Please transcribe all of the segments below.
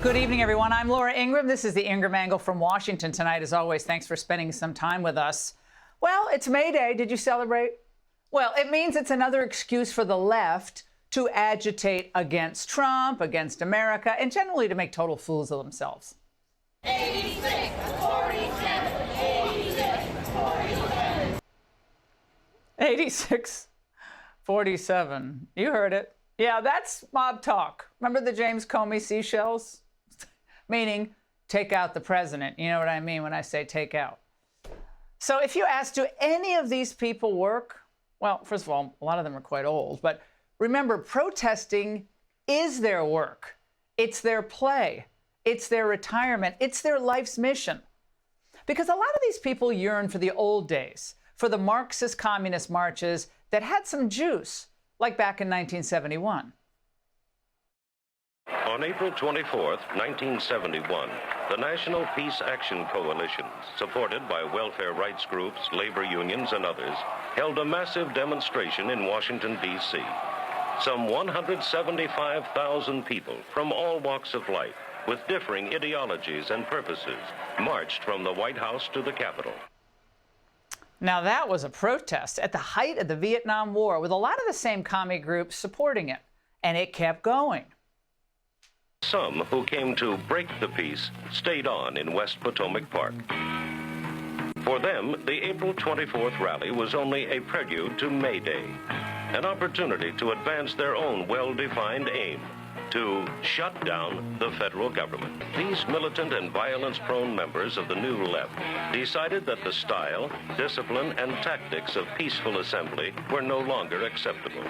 Good evening, everyone. I'm Laura Ingraham. This is the Ingraham Angle from Washington tonight. As always, thanks for spending some time with us. Well, it's May Day. Did you celebrate? Well, it means it's another excuse for the left to agitate against Trump, against America, and generally to make total fools of themselves. 86, 47, 86, 47. 86, 47. You heard it. Yeah, that's mob talk. Remember the James Comey seashells? Meaning, take out the president. You know what I mean when I say take out. So if you ask, do any of these people work? Well, first of all, a lot of them are quite old. But remember, protesting is their work. It's their play. It's their retirement. It's their life's mission. Because a lot of these people yearn for the old days, for the Marxist communist marches that had some juice, like back in 1971. On April 24th, 1971, the National Peace Action Coalition, supported by welfare rights groups, labor unions, and others, held a massive demonstration in Washington, D.C. Some 175,000 people from all walks of life, with differing ideologies and purposes, marched from the White House to the Capitol. Now, that was a protest at the height of the Vietnam War, with a lot of the same commie groups supporting it, and it kept going. Some who came to break the peace stayed on in West Potomac Park. For them, the April 24th rally was only a prelude to May Day, an opportunity to advance their own well-defined aim, to shut down the federal government. These militant and violence-prone members of the New Left decided that the style, discipline, and tactics of peaceful assembly were no longer acceptable.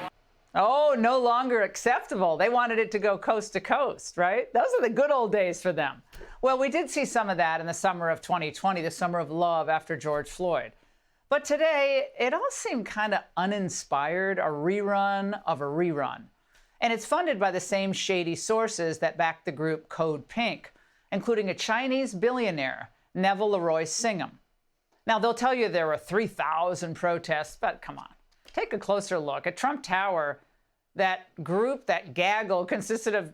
Oh, no longer acceptable. They wanted it to go coast to coast, right? Those are the good old days for them. Well, we did see some of that in the summer of 2020, the summer of love after George Floyd. But today, it all seemed kind of uninspired, a rerun of a rerun. And it's funded by the same shady sources that back the group Code Pink, including a Chinese billionaire, Neville Leroy Singham. Now, they'll tell you there were 3,000 protests, but come on. Take a closer look. At Trump Tower, that group, that gaggle, consisted of,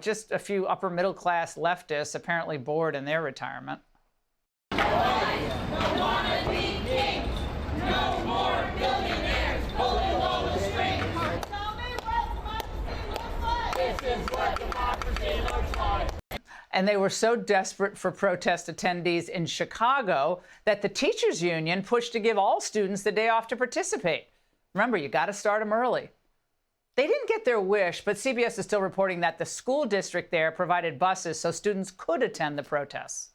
just a few upper middle class leftists apparently bored in their retirement. And they were so desperate for protest attendees in Chicago that the teachers union pushed to give all students the day off to participate. Remember, you got to start them early. They didn't get their wish, but CBS is still reporting that the school district there provided buses so students could attend the protests.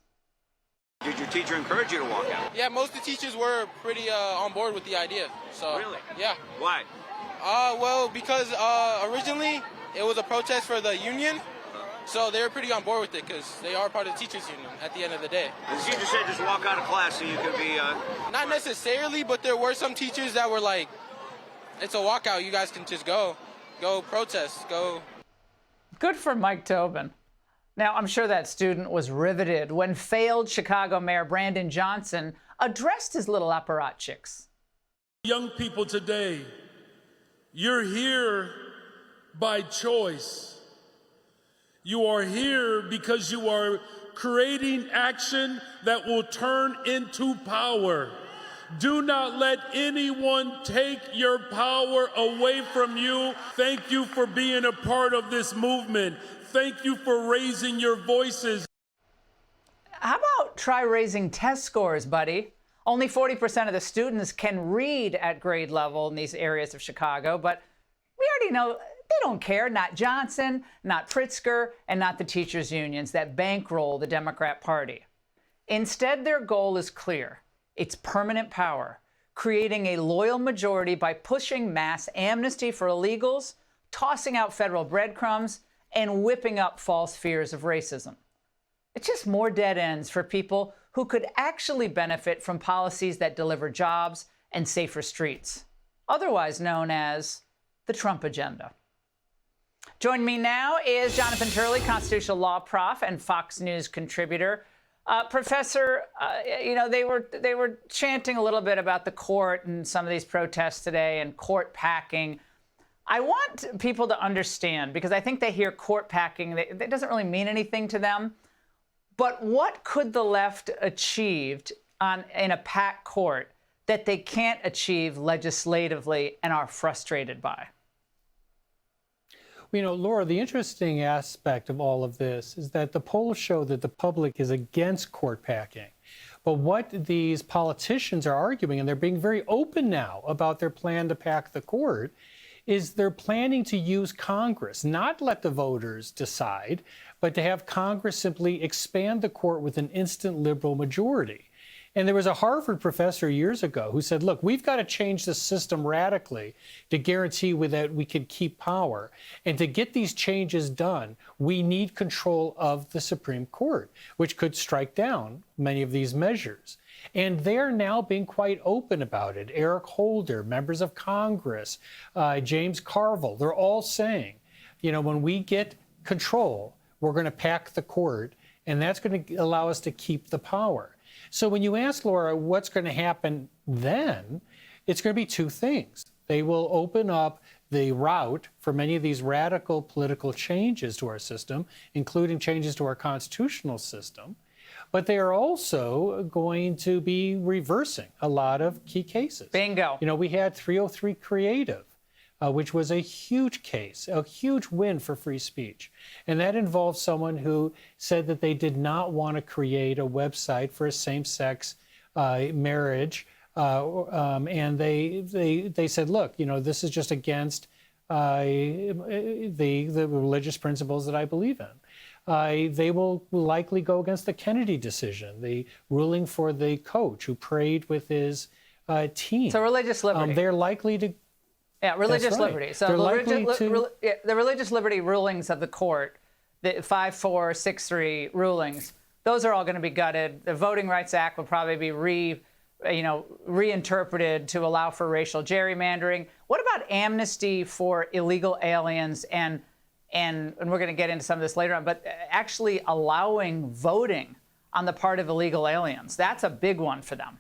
Did your teacher encourage you to walk out? Yeah, most of the teachers were pretty on board with the idea. So Really? Yeah. Why? Well, because originally it was a protest for the union, so they were pretty on board with it because they are part of the teachers union at the end of the day. The teacher said just walk out of class so you could be... Not necessarily, but there were some teachers that were like, it's a walkout, you guys can just go protest, go. Good for Mike Tobin. Now, I'm sure that student was riveted when failed Chicago Mayor Brandon Johnson addressed his little apparatchiks. Young people today, you're here by choice. You are here because you are creating action that will turn into power. Do not let anyone take your power away from you. Thank you for being a part of this movement. Thank you for raising your voices. How about try raising test scores, buddy? Only 40% of the students can read at grade level in these areas of Chicago, but we already know they don't care. Not Johnson, not Pritzker, and not the teachers' unions that bankroll the Democrat Party. Instead, their goal is clear. It's permanent power, creating a loyal majority by pushing mass amnesty for illegals, tossing out federal breadcrumbs, and whipping up false fears of racism. It's just more dead ends for people who could actually benefit from policies that deliver jobs and safer streets, otherwise known as the Trump agenda. Joining me now is Jonathan Turley, constitutional law prof and Fox News contributor. Professor, they were chanting a little bit about the court and some of these protests today and court packing. I want people to understand, because I think they hear court packing, that doesn't really mean anything to them. But what could the left achieve in a packed court that they can't achieve legislatively and are frustrated by? You know, Laura, the interesting aspect of all of this is that the polls show that the public is against court packing. But what these politicians are arguing, and they're being very open now about their plan to pack the court, is they're planning to use Congress, not let the voters decide, but to have Congress simply expand the court with an instant liberal majority. And there was a Harvard professor years ago who said, look, we've got to change the system radically to guarantee that we can keep power. And to get these changes done, we need control of the Supreme Court, which could strike down many of these measures. And they're now being quite open about it. Eric Holder, members of Congress, James Carville, they're all saying, you know, when we get control, we're going to pack the court, and that's going to allow us to keep the power. So when you ask, Laura, what's going to happen then, it's going to be two things. They will open up the route for many of these radical political changes to our system, including changes to our constitutional system. But they are also going to be reversing a lot of key cases. Bingo. You know, we had 303 Creative, which was a huge case, a huge win for free speech. And that involved someone who said that they did not want to create a website for a same-sex marriage. And they said, look, you know, this is just against the religious principles that I believe in. They will likely go against the Kennedy decision, the ruling for the coach who prayed with his team. So religious liberty. They're likely to... Yeah, religious That's right. liberty. So They're the religious liberty rulings of the court, the 5-4, 6-3 rulings, those are all going to be gutted. The Voting Rights Act will probably be reinterpreted to allow for racial gerrymandering. What about amnesty for illegal aliens and we're going to get into some of this later on, but actually allowing voting on the part of illegal aliens? That's a big one for them.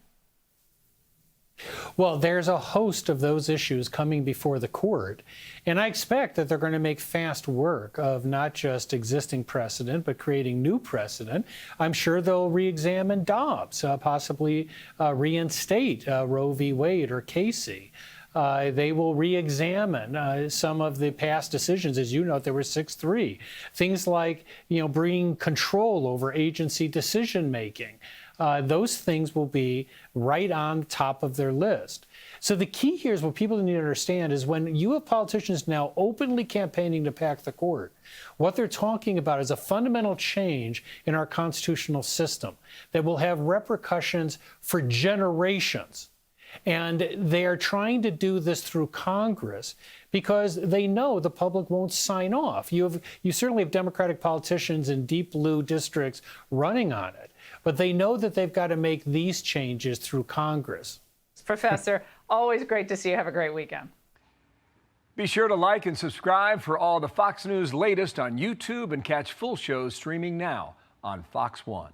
Well, there's a host of those issues coming before the court, and I expect that they're going to make fast work of not just existing precedent, but creating new precedent. I'm sure they'll re-examine Dobbs, possibly reinstate Roe v. Wade or Casey. They will re-examine some of the past decisions. As you know, there were 6-3. Things like, you know, bringing control over agency decision-making. Those things will be right on top of their list. So the key here is what people need to understand is when you have politicians now openly campaigning to pack the court, what they're talking about is a fundamental change in our constitutional system that will have repercussions for generations. And they are trying to do this through Congress because they know the public won't sign off. You certainly have Democratic politicians in deep blue districts running on it, but they know that they've got to make these changes through Congress. Professor, always great to see you. Have a great weekend. Be sure to like and subscribe for all the Fox News latest on YouTube and catch full shows streaming now on Fox One.